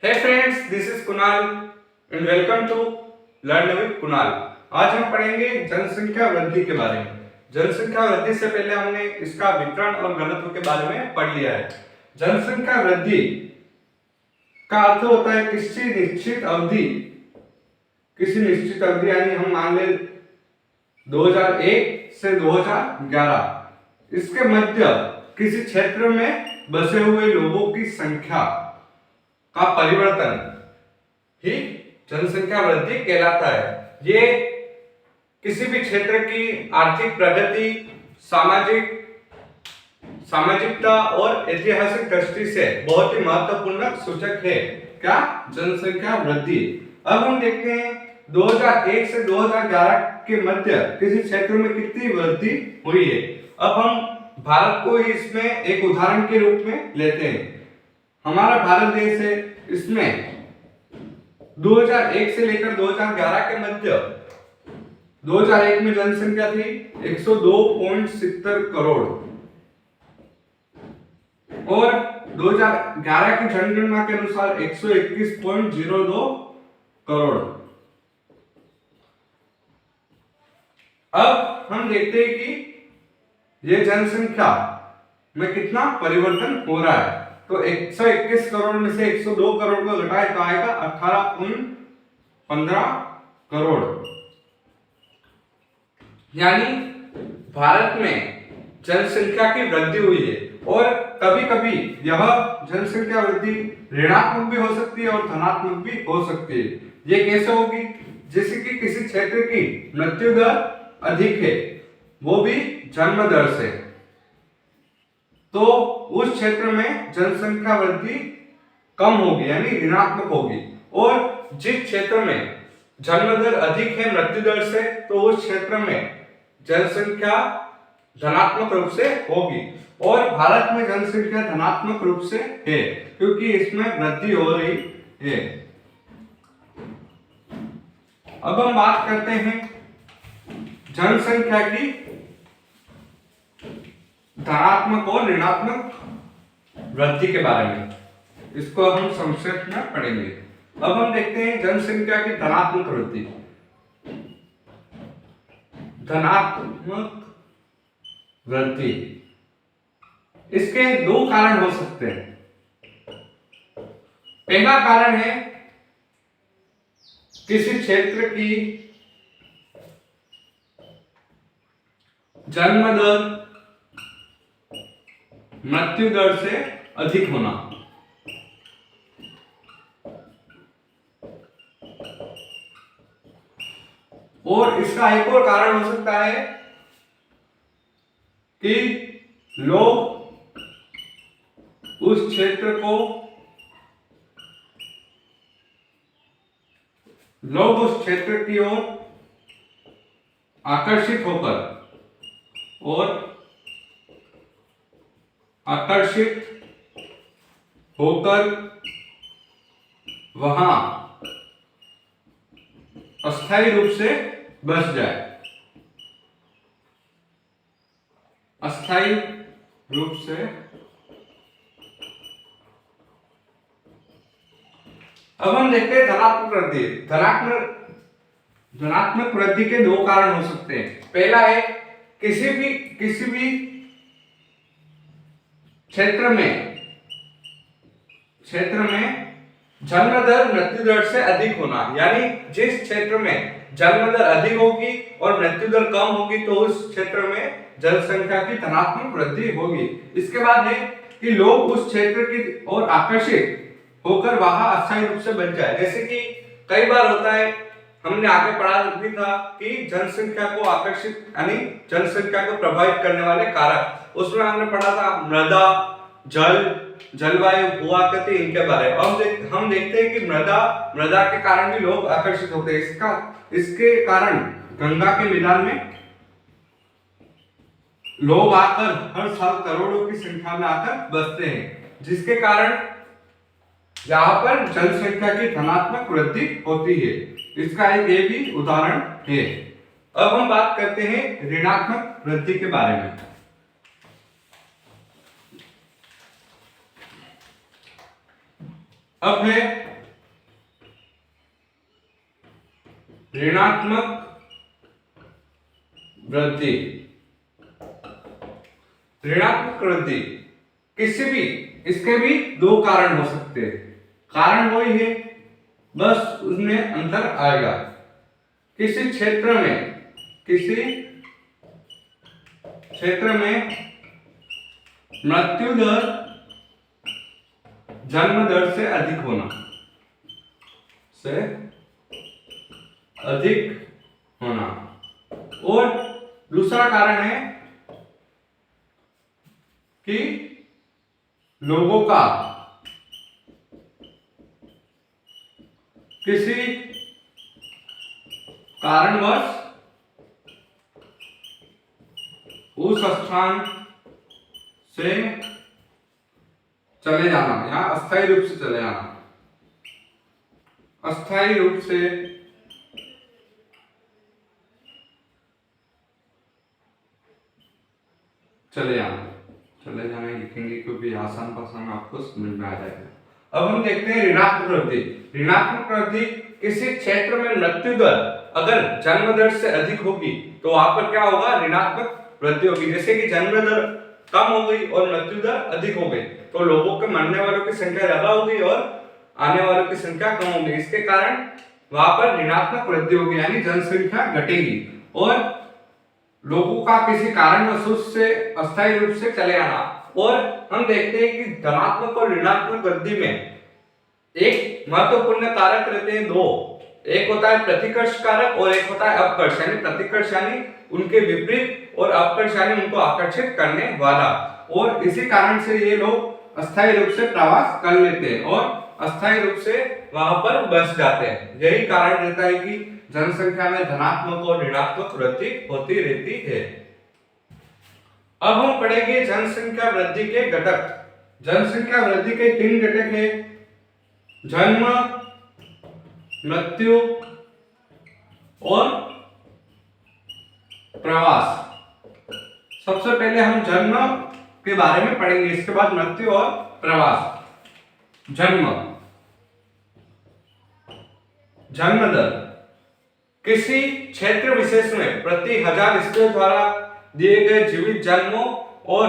Hey friends, this is Kunal and welcome to Learn with Kunal। आज हम पढ़ेंगे जनसंख्या वृद्धि के बारे में। जनसंख्या वृद्धि से पहले हमने इसका वितरण और घनत्व के बारे में पढ़ लिया है। जनसंख्या वृद्धि का अर्थ होता है किसी निश्चित अवधि यानी हम मान ले 2001 से 2011 इसके मध्य किसी क्षेत्र में बसे हुए लोगों की संख्या का परिवर्तन ही जनसंख्या वृद्धि कहलाता है। ये किसी भी क्षेत्र की आर्थिक प्रगति, सामाजिकता और ऐतिहासिक दृष्टि से बहुत ही महत्वपूर्ण सूचक है। क्या? जनसंख्या वृद्धि। अब हम देखते हैं 2001 से 2011 के मध्य किसी क्षेत्र में कितनी वृद्धि हुई है। अब हम भारत को इसमें एक उदाहरण के रूप में लेते हैं। हमारा भारत देश है, इसमें 2001 से लेकर 2011 के मध्य 2001 में जनसंख्या थी 102.70 करोड़ और 2011 की जनगणना के अनुसार 121.02 करोड़। अब हम देखते हैं कि यह जनसंख्या में कितना परिवर्तन हो रहा है। तो 121 करोड़ में से 102 करोड़ को घटाए तो आएगा 18.15 करोड़। यानी भारत में जनसंख्या की वृद्धि हुई है और कभी-कभी यह जनसंख्या वृद्धि ऋणात्मक भी हो सकती है और धनात्मक भी हो सकती है। ये कैसे होगी? जैसे कि किसी क्षेत्र की मृत्यु दर अधिक है, वो भी जन्म दर से, तो उस क्षेत्र में जनसंख्या वृद्धि कम होगी यानी ऋणात्मक होगी। और जिस क्षेत्र में जन्म दर अधिक है मृत्यु दर से, तो उस क्षेत्र में जनसंख्या धनात्मक रूप से होगी। और भारत में जनसंख्या धनात्मक रूप से है क्योंकि इसमें वृद्धि हो रही है। अब हम बात करते हैं जनसंख्या की धनात्मक और ऋणात्मक वृद्धि के बारे में। इसको हम संक्षेप में पढ़ेंगे। अब हम देखते हैं जनसंख्या की धनात्मक वृद्धि। धनात्मक वृद्धि, इसके दो कारण हो सकते हैं। पहला कारण है किसी क्षेत्र की जन्म दर मृत्यु दर से अधिक होना। और इसका एक और कारण हो सकता है कि लोग उस क्षेत्र की ओर आकर्षित होकर वहां अस्थायी रूप से बस जाए। अस्थायी रूप से। अब हम देखते हैं धनात्मक वृद्धि। धनात्मक वृद्धि के दो कारण हो सकते हैं। पहला है किसी भी क्षेत्र में जन्म दर मृत्यु दर से अधिक होना। यानी जिस क्षेत्र में जन्म दर अधिक होगी और मृत्यु दर कम होगी, तो उस क्षेत्र में जनसंख्या की धनात्मक वृद्धि होगी। इसके बाद है कि लोग उस क्षेत्र की ओर आकर्षित होकर वहां अस्थायी रूप से बच जाए। जैसे कि कई बार होता है, हमने आगे पढ़ा भी था कि जनसंख्या को आकर्षित यानी जनसंख्या को प्रभावित करने वाले कारक, उसमें हमने पढ़ा था मृदा, जल, जलवायु, भू-आकृति, इनके बारे में। हम देखते हैं कि मृदा के कारण भी लोग आकर्षित होते हैं। इसके कारण गंगा के मैदान में लोग आकर हर साल करोड़ों की संख्या में आकर बसते हैं, जिसके कारण यहाँ पर जनसंख्या की धनात्मक वृद्धि होती है। इसका एक ये भी उदाहरण है। अब हम बात करते हैं ऋणात्मक वृद्धि के बारे में। अब है ऋणात्मक वृद्धि। ऋणात्मक वृद्धि किसी भी, इसके भी दो कारण हो सकते हैं। कारण वही है, बस उसमें अंतर आएगा। किसी क्षेत्र में मृत्यु दर जन्म दर से अधिक होना, और दूसरा कारण है कि लोगों का किसी कारणवश उस स्थान से चले जाना या अस्थायी रूप से चले जाना, अस्थायी रूप से चले जाना लिखेंगे क्योंकि आसान भाषा में आपको समझ में आ जाएगा। अब हम देखते हैं ऋणात्मक वृद्धि। ऋणात्मक वृद्धि किसी क्षेत्र में मृत्यु दर अगर जन्म दर से अधिक होगी तो वहां पर क्या होगा, ऋणात्मक वृद्धि होगी। जैसे कि जन्म दर कम हो गई और मृत्यु दर अधिक हो गई तो लोगों के मरने वालों की संख्या ज्यादा होगी और आने वालों की संख्या कम होगी। इसके कारण वहां पर ऋणात्मक वृद्धि होगी, यानी जनसंख्या घटेगी और लोगों का किसी कारणवश से अस्थायी रूप से चले आना। और हम देखते हैं कि धनात्मक और ऋणात्मक वृद्धि में एक महत्वपूर्ण कारक रहते हैं दो, एक होता है प्रतिकर्ष कारक और एक होता है अपकर्ष, यानी प्रतिकर्ष यानी उनके विपरीत और अपकर्ष यानी उनको आकर्षित करने वाला। और इसी कारण से ये लोग अस्थायी रूप से प्रवास कर लेते हैं और अस्थायी रूप से वहां पर बस जाते हैं। यही कारण रहता है कि जनसंख्या में धनात्मक और ऋणात्मक वृद्धि होती रहती है। अब हम पढ़ेंगे जनसंख्या वृद्धि के घटक। जनसंख्या वृद्धि के तीन घटक हैं, जन्म, मृत्यु और प्रवास। सबसे पहले हम जन्म के बारे में पढ़ेंगे, इसके बाद मृत्यु और प्रवास। जन्म दर किसी क्षेत्र विशेष में प्रति 1000 ईस्वी द्वारा दिए गए जीवित जन्मों और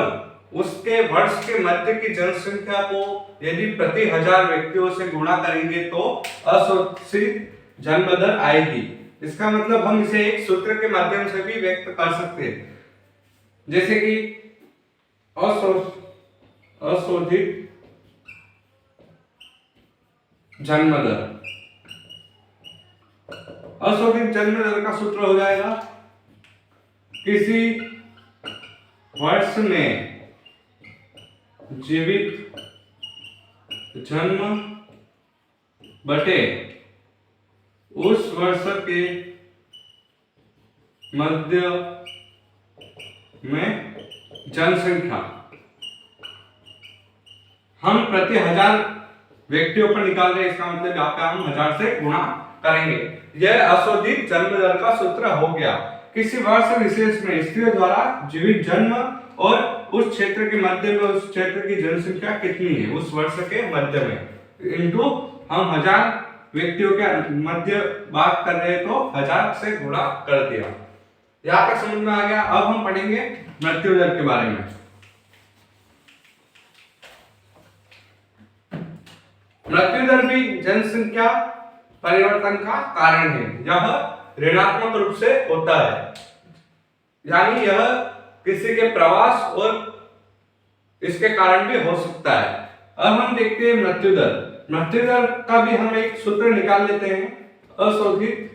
उसके वर्ष के मध्य की जनसंख्या को यदि प्रति 1000 व्यक्तियों से गुणा करेंगे तो अशोषित जन्म दर आएगी। इसका मतलब हम इसे एक सूत्र के माध्यम से भी व्यक्त कर सकते हैं, जैसे कि अशोधित जन्म दर। अशोधित जन्म दर का सूत्र हो जाएगा किसी वर्ष में जीवित जन्म बटे उस वर्ष के मध्य में जनसंख्या। हम प्रति 1000 व्यक्तियों पर निकाल रहे हैं, इसका मतलब यहाँ पे हम 1000 से गुणा करेंगे। यह अशोधित जन्म दर का सूत्र हो गया। किसी वर्ष विशेष में स्त्रियों द्वारा जीवित जन्म और उस क्षेत्र के मध्य में उस क्षेत्र की जनसंख्या कितनी है उस वर्ष के मध्य में, इनटू हम 1000 व्यक्तियों के मध्य बात कर रहे हैं तो 1000 से गुणा कर दिया। यहाँ तक समझ में आ गया। अब हम पढ़ेंगे मृत्यु दर के बारे में। मृत्यु दर भी जनसंख्या परिवर्तन का कारण है। यह ऋणात्मक रूप से होता है, यानी यह किसी के प्रवास और इसके कारण भी हो सकता है। अब हम देखते हैं मृत्यु दर। मृत्यु दर का भी हम एक सूत्र निकाल लेते हैं, अशोधित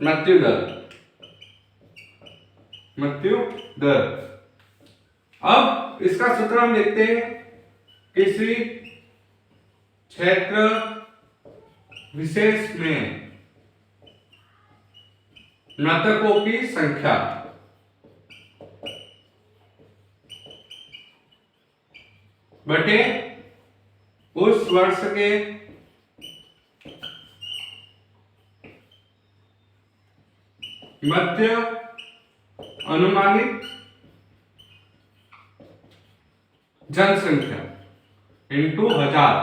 मृत्यु दर। अब इसका सूत्र हम देखते हैं, किसी क्षेत्र विशेष में मृतकों की संख्या बटे उस वर्ष के मध्य अनुमानित जनसंख्या इनटू 1000।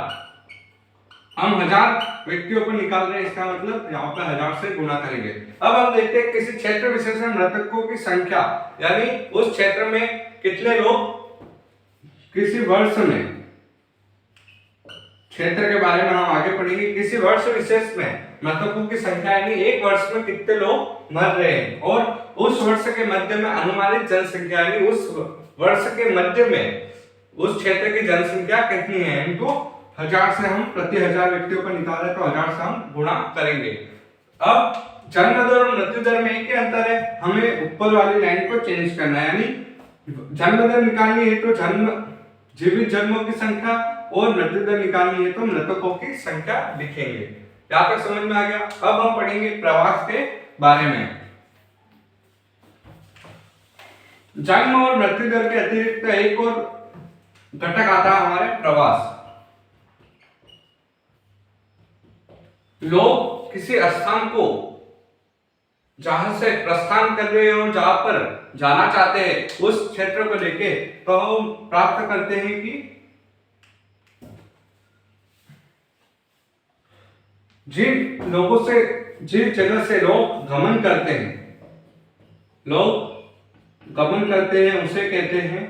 हम 1000 व्यक्तियों को निकाल रहे हैं, इसका मतलब यहाँ पर 1000 से गुणा करेंगे। अब हम देखते हैं किसी क्षेत्र विशेष में मृतकों की संख्या, यानी उस क्षेत्र में कितने लोग किसी वर्ष में, क्षेत्र के बारे में हम आगे पढ़ेंगे, किसी वर्ष विशेष में मृतकों की संख्या, यानी एक वर्ष में कितने लोग मर रहे हैं, और उस वर्ष के मध्य में अनुमानित जनसंख्या, यानी उस वर्ष के मध्य में उस क्षेत्र की जनसंख्या कितनी है, इनको 1000 से हम प्रति 1000 व्यक्तियों को निकाल रहे तो 1000 से हम गुणा करेंगे। अब जन्म दर और मृत्यु दर में एक ही अंतर है, हमें ऊपर वाली लाइन को चेंज करना है, यानी जन्म दर निकालनी है तो जीवित जन्मों की संख्या, और मृत्यु दर निकालनी है तो मृतकों की संख्या लिखेंगे। यहाँ तक समझ में आ गया। अब हम पढ़ेंगे प्रवास के बारे में। जन्म और मृत्यु दर के अतिरिक्त एक और घटक आता है हमारे प्रवास। लोग किसी स्थान को जहां से प्रस्थान कर रहे हो, जहां पर जाना चाहते हैं, उस क्षेत्र को लेके तो हम प्राप्त करते हैं कि जिन लोगों से, जिस जगह से लोग गमन करते हैं, लोग गमन करते हैं, उसे कहते हैं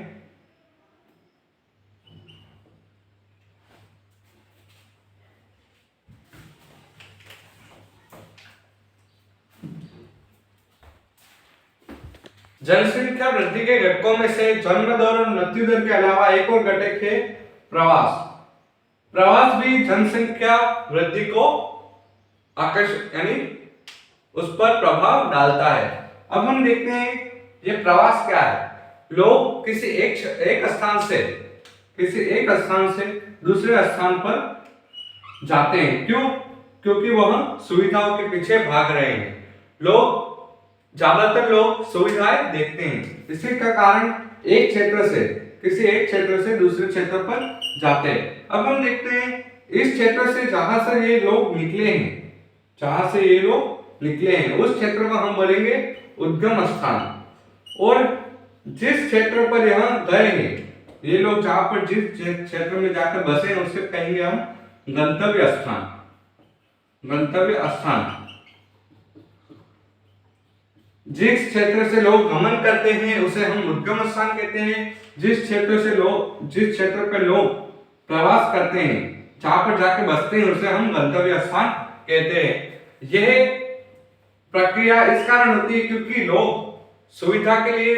जनसंख्या वृद्धि के घटकों में से जन्म दर और मृत्यु दर के अलावा एक और घटक है प्रवास। प्रवास भी जनसंख्या वृद्धि को आकर्षित, यानी उस पर प्रभाव डालता है। अब हम देखते हैं ये प्रवास क्या है। लोग किसी एक स्थान से दूसरे स्थान पर जाते हैं, क्यों? क्योंकि वह सुविधाओं के पीछे भाग रहे हैं। ज्यादातर लोग सुविधाएं देखते हैं, इसी का कारण किसी एक क्षेत्र से दूसरे क्षेत्र पर जाते हैं। अब हम देखते हैं इस क्षेत्र से जहां से ये लोग निकले हैं, उस क्षेत्र को हम बोलेंगे उद्गम स्थान, और जिस क्षेत्र पर यहां गए हैं, ये लोग जहां पर जिस क्षेत्र में जाकर बसे हैं, उसे कहेंगे हम गंतव्य स्थान। जिस क्षेत्र से लोग गमन करते हैं उसे हम उद्गम स्थान कहते हैं। जिस क्षेत्र पर लोग प्रवास करते हैं, जहां पर जाके बसते हैं, उसे हम गंतव्य स्थान कहते हैं। यह प्रक्रिया इस कारण होती है क्योंकि लोग सुविधा के लिए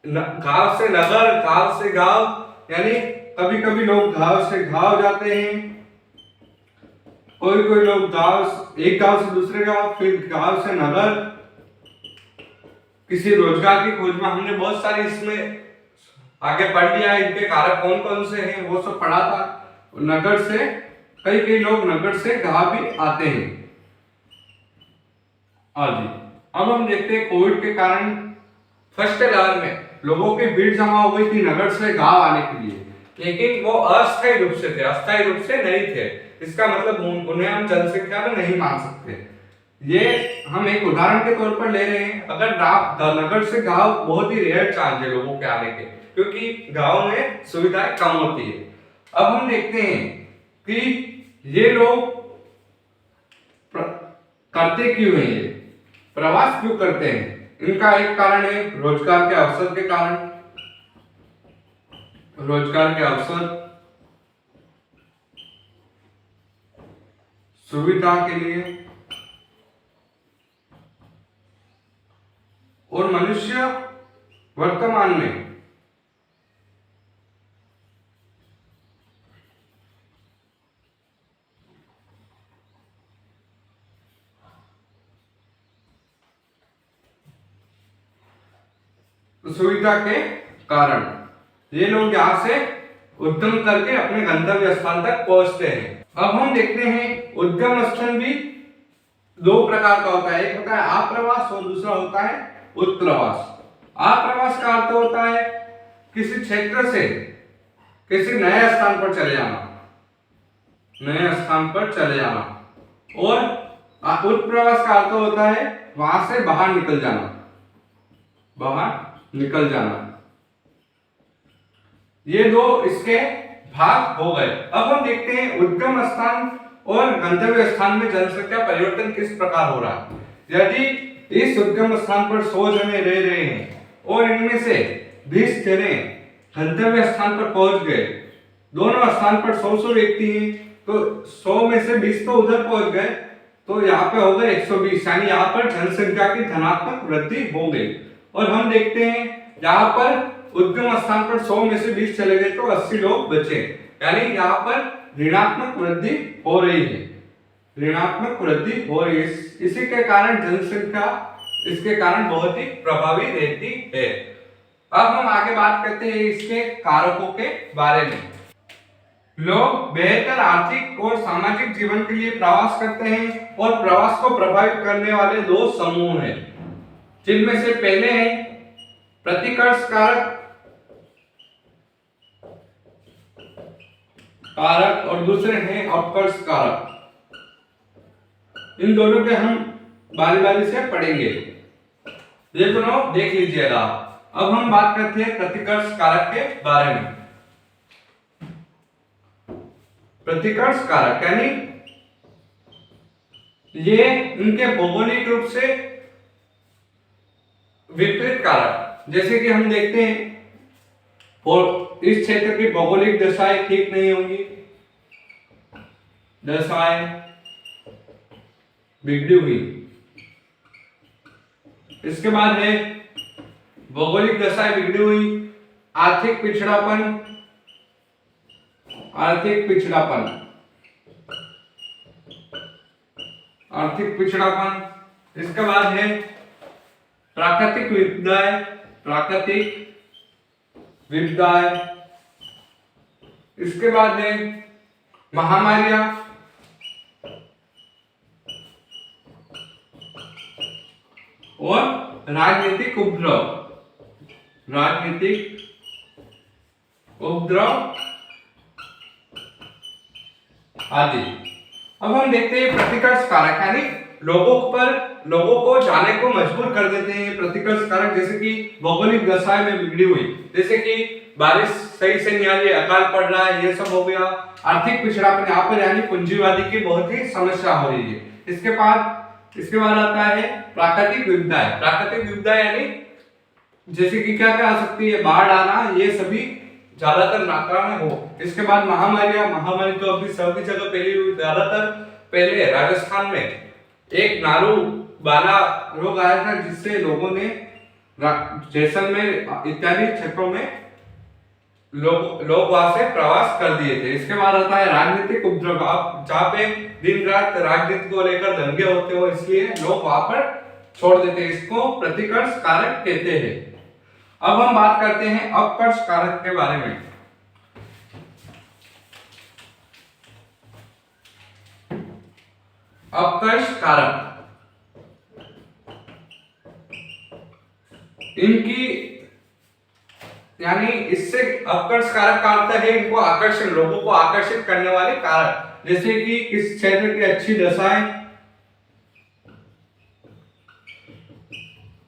गांव से नगर, गांव से गांव, यानी कभी कभी लोग गांव से गांव जाते हैं, कोई लोग एक गांव से दूसरे गांव, फिर गांव से नगर, किसी रोजगार की खोज में। हमने बहुत सारे इसमें आगे पढ़ लिया है, इनके कारक कौन कौन से हैं वो सब पढ़ा था। नगर से कई लोग नगर से गांव भी आते हैं आदि। अब हम देखते हैं कोविड के कारण फर्स्ट लहर में लोगों की भीड़ जमा हो गई थी नगर से गांव आने के लिए, लेकिन वो अस्थायी रूप से थे, अस्थायी रूप से नहीं थे। इसका मतलब उन्हें हम जनसंख्या में नहीं मान सकते। ये हम एक उदाहरण के तौर पर ले रहे हैं। अगर नगर से गांव बहुत ही रेयर चांस है लोगों के आने के, क्योंकि गांव में सुविधाएं कम होती है। अब हम देखते हैं कि ये लोग करते क्यों हैं, ये प्रवास क्यों करते हैं। इनका एक कारण है रोजगार के अवसर के कारण, सुविधा के लिए, और मनुष्य वर्तमान में सुविधा के कारण ये लोग यहां से उद्गम करके अपने गंतव्य स्थान तक पहुंचते हैं। अब हम देखते हैं उद्गम स्थल भी दो प्रकार का होता है, एक होता है आप्रवास और दूसरा होता है उत्प्रवास। आप्रवास का अर्थ होता है किसी क्षेत्र से किसी नए स्थान पर चले जाना, और उत्प्रवास का अर्थ होता है वहां से बाहर निकल जाना। ये दो इसके भाग हो गए। अब हम देखते हैं उद्गम स्थान और गंतव्य स्थान में जनसंख्या परिवर्तन किस प्रकार हो रहा है। यदि इस उद्गम स्थान पर 100 जने रह रहे हैं और इनमें से 20 जने गंतव्य स्थान पर पहुंच गए, दोनों स्थान पर 100 व्यक्ति हैं, तो 100 में से 20 तो उधर पहुंच गए, तो यहाँ पे होगा 120, यानी यहाँ पर जनसंख्या की धनात्मक वृद्धि हो गई। और हम देखते हैं यहाँ पर उद्गम स्थान पर 100 में से 20 चले गए तो 80 लोग बचे, यानी यहाँ पर ऋणात्मक वृद्धि हो रही है, ऋणात्मक वृद्धि हो रही है। इसी के कारण जनसंख्या इसके कारण बहुत ही प्रभावी रहती है। अब हम आगे बात करते हैं इसके कारकों के बारे में। लोग बेहतर आर्थिक और सामाजिक जीवन के लिए प्रवास करते हैं और प्रवास को प्रभावित करने वाले 2 समूह हैं, जिनमें से पहले हैं प्रतिकर्ष कारक और दूसरे हैं अपकर्ष कारक। इन दोनों के हम बारी-बारी से पढ़ेंगे, ये दोनों देख लीजिएगा। अब हम बात करते हैं प्रतिकर्ष कारक के बारे में। प्रतिकर्ष कारक यानी ये इनके भौगोलिक रूप से विपरीत कारक, जैसे कि हम देखते हैं और इस क्षेत्र की भौगोलिक दशाएं ठीक नहीं होंगी, दशाएं बिगड़ी हुई। इसके बाद है भौगोलिक दशाएं बिगड़ी हुई, आर्थिक पिछड़ापन, आर्थिक पिछड़ापन, आर्थिक पिछड़ापन। इसके बाद है प्राकृतिक विपदाएं, प्राकृतिक विपदाएं। इसके बाद है महामारियां, और राजनीतिक उपद्रव, राजनीतिक उपद्रव आदि। अब हम देखते हैं प्रतिकर्ष कारक, यानी लोगों को जाने को मजबूर कर देते हैं प्रतिकर्ष कारक, जैसे कि भौगोलिक दशाएं में बिगड़ी हुई, जैसे कि बारिश सही से नहीं आ रही, अकाल पड़ रहा है, ये सब हो गया। आर्थिक पिछड़ापन यहाँ पर यानी पूंजीवादी की बहुत ही समस्या हो रही है। इसके बाद आता है प्राकृतिक विपदाएं। प्राकृतिक विपदाएं यानी जैसे कि क्या क्या आ सकती है, बाढ़ आना, ये सभी ज्यादातर मात्रा में हो। इसके बाद महामारियां, महामारी तो अभी सभी जगह फैली हुई, ज्यादातर पहले राजस्थान में एक नारू बाला रोग आया था, जिससे लोगों ने जैसलमेर इत्यादि क्षेत्रों में लोग वहां से प्रवास कर दिए थे। इसके बाद आता है राजनीतिक उपद्रव, आप जहाँ पे दिन रात राजनीति को लेकर दंगे होते हो, इसलिए लोग वहां पर छोड़ देते हैं, इसको प्रतिकर्ष कारक कहते हैं। अब हम बात करते हैं अपकर्ष कारक के बारे में। अपकर्ष कारक इनकी यानी इससे अपकर्ष कारक का अर्थ है इनको आकर्षण, लोगों को आकर्षित करने वाले कारक, जैसे कि किस क्षेत्र की अच्छी दशाएं,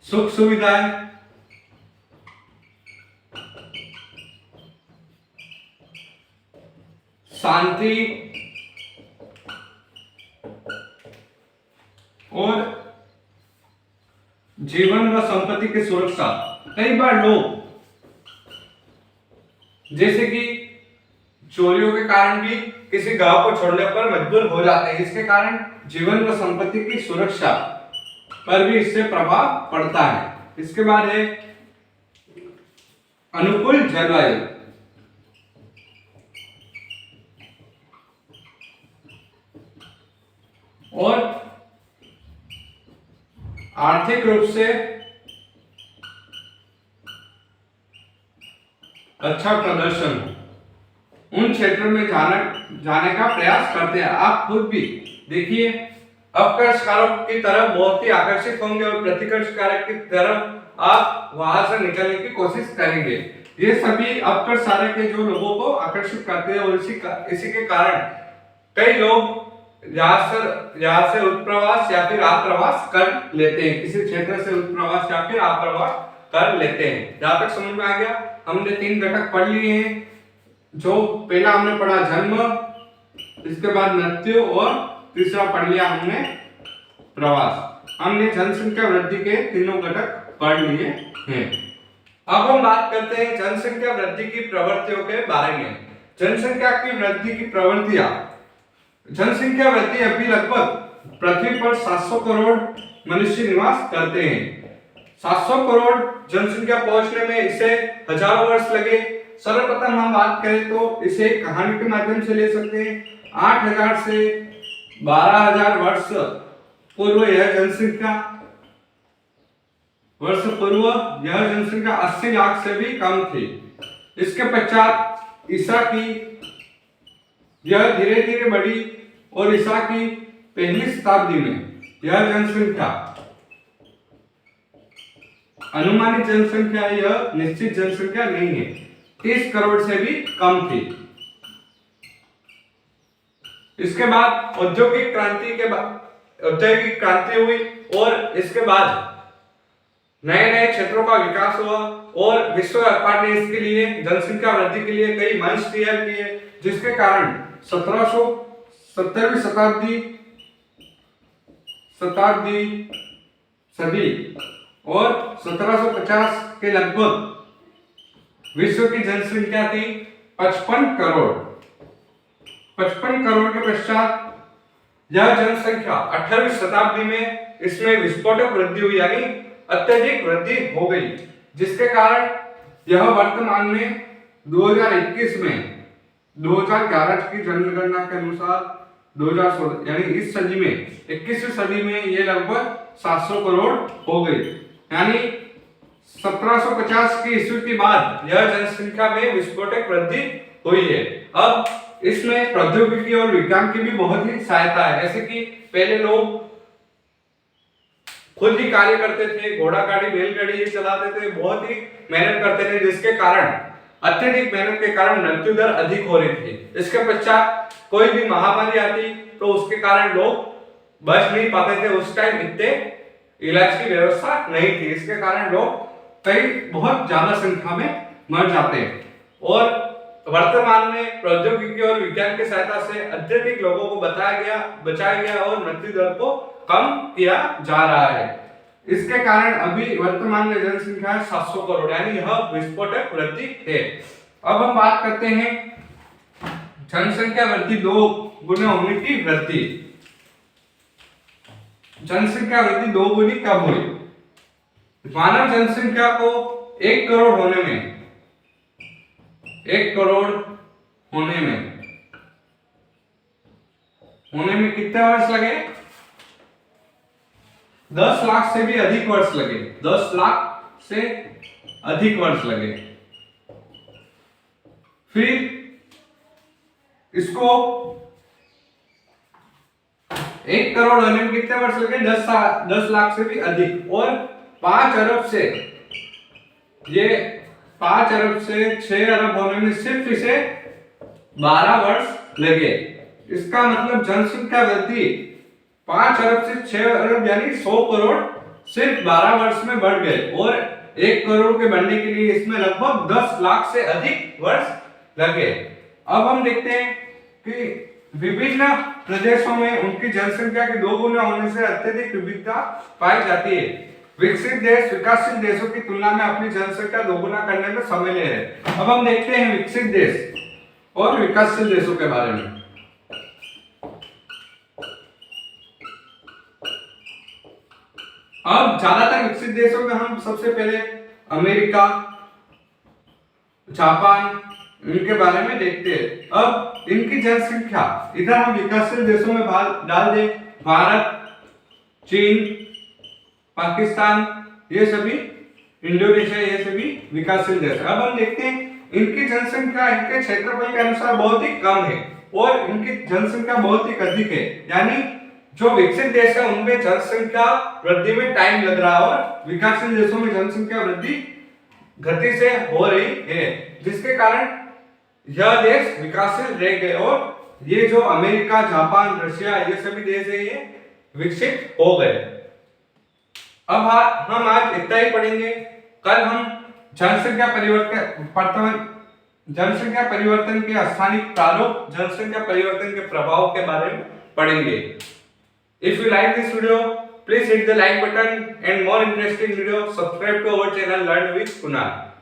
सुख सुविधाएं, शांति और जीवन व संपत्ति की सुरक्षा। कई बार लोग जैसे कि चोरियों के कारण भी किसी गांव को छोड़ने पर मजबूर हो जाते हैं, इसके कारण जीवन व संपत्ति की सुरक्षा पर भी इससे प्रभाव पड़ता है। इसके बाद है अनुकूल जलवायु, और आर्थिक रूप से अच्छा प्रदर्शन उन क्षेत्रों में जाने का प्रयास करते हैं। आप खुद भी देखिए, अपकर्ष कारक की तरफ बहुत ही आकर्षित होंगे और प्रतिकर्ष कारक की तरफ आप वहां से निकलने की कोशिश करेंगे। ये सभी अपकर्ष कारक है जो लोगों को आकर्षित करते हैं, और इसी के कारण कई लोग यहाँ से उत्प्रवास या फिर आप्रवास कर लेते हैं, किसी क्षेत्र से उत्प्रवास या फिर आप्रवास कर लेते हैं। जहां तक समझ में आ गया, हमने 3 घटक पढ़ लिए हैं। जो पहला हमने पढ़ा जन्म, इसके बाद मृत्यु और तीसरा पढ़ लिया हमने प्रवास। हमने जनसंख्या वृद्धि के तीनों घटक पढ़ लिए हैं। अब हम बात करते हैं जनसंख्या वृद्धि की प्रवृत्तियों के बारे में। जनसंख्या की वृद्धि की प्रवृत्तियां। जनसंख्या वृद्धि अभी लगभग पृथ्वी पर 700 करोड़ मनुष्य निवास करते हैं। 700 करोड़ जनसंख्या पहुंचने में इसे हजारों वर्ष लगे। सर्वप्रथम हम बात करें तो इसे कहानी के माध्यम से ले सकते हैं। 8000 से 12000 वर्ष पूर्व यह जनसंख्या 80 लाख से भी कम थी। इसके पश्चात ईसा की यह धीरे धीरे बढ़ी और ईसा की पहली शताब्दी में यह जनसंख्या अनुमानित जनसंख्या, यह निश्चित जनसंख्या नहीं है, 30 करोड़ से भी कम थी। इसके बाद औद्योगिक क्रांति हुई और इसके बाद नए नए क्षेत्रों का विकास हुआ और विश्व व्यापार ने इसके लिए जनसंख्या वृद्धि के लिए कई मंच तैयार किए, जिसके कारण 17वीं सदी और 1750 के लगभग विश्व की जनसंख्या थी 55 करोड़। 55 करोड़ के पश्चात यह जनसंख्या 18वीं शताब्दी में इसमें विस्फोटक वृद्धि हुई, यानी अत्यधिक वृद्धि हो गई, जिसके कारण यह वर्तमान में 2021 में 2011 की जनगणना के अनुसार 2016 यानी इस सदी में 21वीं सदी में ये लगभग 700 करोड़ हो गई। यानी 1750 की ईस्वी के बाद यह जनसंख्या में विस्फोटक वृद्धि हुई है। अब इसमें प्रौद्योगिकी और विज्ञान की भी बहुत ही सहायता है। जैसे कि पहले लोग खुद ही कार्य करते थे, घोड़ा गाड़ी बैलगाड़ी ये चलाते थे, बहुत ही मेहनत करते थे, जिसके कारण अत्यधिक मेहनत के कारण मृत्यु दर अधिक हो रही थी। इसके पश्चात कोई भी महामारी आती तो उसके कारण लोग बच नहीं पाते थे। उस टाइम इतने इलाज की व्यवस्था नहीं थी, इसके कारण लोग बहुत ज्यादा संख्या में मर जाते हैं। और वर्तमान में प्रौद्योगिकी और विज्ञान की सहायता से अत्यधिक लोगों को बचाया गया और मृत्यु दर को कम किया जा रहा है। इसके कारण अभी वर्तमान में जनसंख्या 700 करोड़, यानी यह विस्फोटक वृद्धि है। अब हम बात करते हैं जनसंख्या वृद्धि 2 गुना होने की वृद्धि। जनसंख्या वृद्धि 2 गुनी कब हुई? मानव जनसंख्या को 1 करोड़ होने में 1 करोड़ होने में कितने वर्ष लगे? 10 लाख से भी अधिक वर्ष लगे। 10 लाख से अधिक वर्ष लगे। फिर इसको 1 करोड़ होने में कितने वर्ष लगे? 10 लाख से भी अधिक। और 5 अरब से 6 अरब होने में सिर्फ इसे 12 वर्ष लगे। इसका मतलब जनसंख्या वृद्धि 5 अरब से 6 अरब यानी 100 करोड़ सिर्फ 12 वर्ष में बढ़ गए। और 1 करोड़ के बढ़ने के लिए इसमें लगभग 10 लाख से अधिक वर्ष लगे। अब हम देखते हैं कि विभिन्न प्रदेशों में उनकी जनसंख्या के 2 गुना होने से अत्यधिक विविधता पाई जाती है। विकसित देश विकासशील देशों की तुलना में अपनी जनसंख्या 2 गुना करने में समय ले रहे हैं। अब हम देखते हैं विकसित देश और विकासशील देशों के बारे में। अब ज्यादातर विकसित देशों में हम सबसे पहले अमेरिका, जापान, इनके बारे में देखते हैं। अब इनकी जनसंख्या इधर हम विकासशील देशों में डाल दें, भारत, चीन, पाकिस्तान, ये सभी, इंडोनेशिया, ये सभी विकासशील देश। अब हम देखते हैं इनकी जनसंख्या इनके क्षेत्रफल के अनुसार बहुत ही कम है और इनकी जनसंख्या बहुत ही अधिक है। यानी जो विकसित देश है उनमें जनसंख्या वृद्धि में टाइम लग रहा है और विकासशील देशों में जनसंख्या वृद्धि गति से हो रही है, जिसके कारण यह देश विकासशील रह गए और ये जो अमेरिका, जापान, रशिया, ये सभी देश है ये विकसित हो गए। अब हम आज इतना ही पढ़ेंगे। कल हम जनसंख्या परिवर्तन जनसंख्या परिवर्तन के स्थानिक प्रारूप, जनसंख्या परिवर्तन के प्रभाव के बारे में पढ़ेंगे। If you like this video, please hit the like button and more interesting video, subscribe to our channel Learn with Kunal.